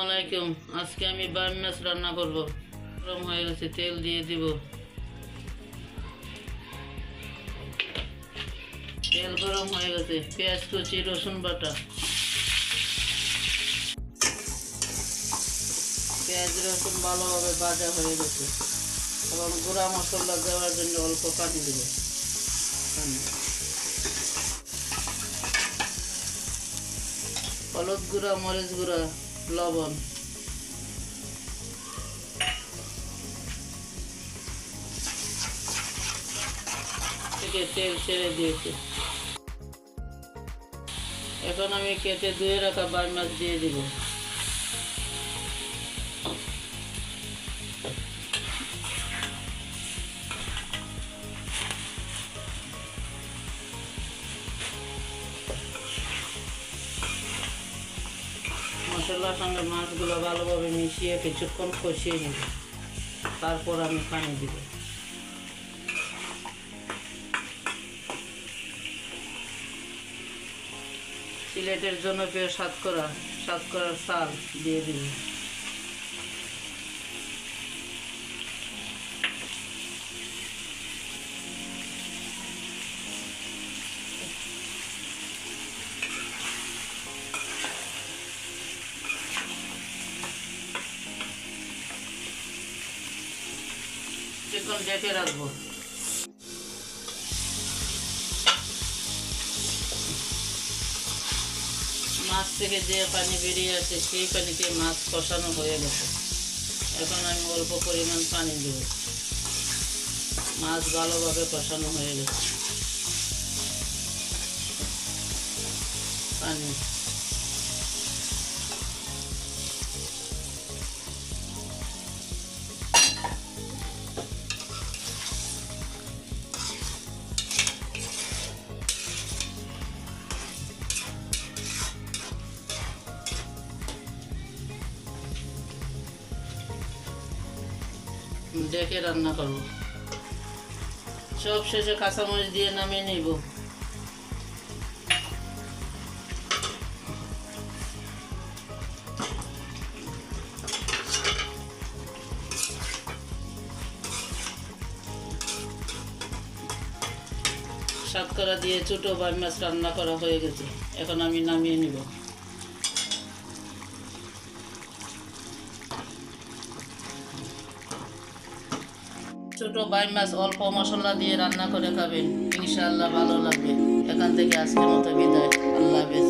আলাইকুম। আজকে আমি বাইম মাছ রান্না করব। গরম হয়ে গেছে, তেল দিয়ে দিব। তেল গরম হয়ে গেছে, পেঁয়াজ কুচি, রসুন বাটা। পেঁয়াজ রসুন ভালোভাবে ভাজা হয়ে গেছে। এবং গুঁড়া মশলা দেওয়ার জন্য অল্প পানি দিব। হলুদ গুঁড়া, মরিচ গুঁড়া, লবণ। থেকে তেল ছেড়ে দিয়েছে। এখন আমি কেটে ধুয়ে রাখা বাইম মাছ দিয়ে দিব। মশলার সঙ্গে মাছগুলো ভালোভাবে মিশিয়ে কিছুক্ষণ কষিয়ে নেব। তারপর আমি পানি দিব। সিলেটের জনপ্রিয় সাতকরার চাল দিয়ে দিব। কিছুক্ষণ ঢেকে রাখবো। মাছ থেকে যে পানি বেরিয়ে আসে সেই পানিতে মাছ কষানো হয়ে গেছে। এখন আমি অল্প পরিমাণ পানি দেব। মাছ ভালোভাবে কষানো হয়ে গেছে। পানি দেখে রান্না করব। সব শেষে কাঁচামরিচ দিয়ে নামিয়ে নিব। সাতকরা দিয়ে ছোট বাইম মাছ রান্না করা হয়ে গেছে। এখন আমি নামিয়ে নিব। ছোট বাইম মাছ অল্প মশলা দিয়ে রান্না করে খাবেন, ইনশাআল্লাহ ভালো লাগবে। এখান থেকে আজকের মতো বিদায়। আল্লাহ হাফেজ।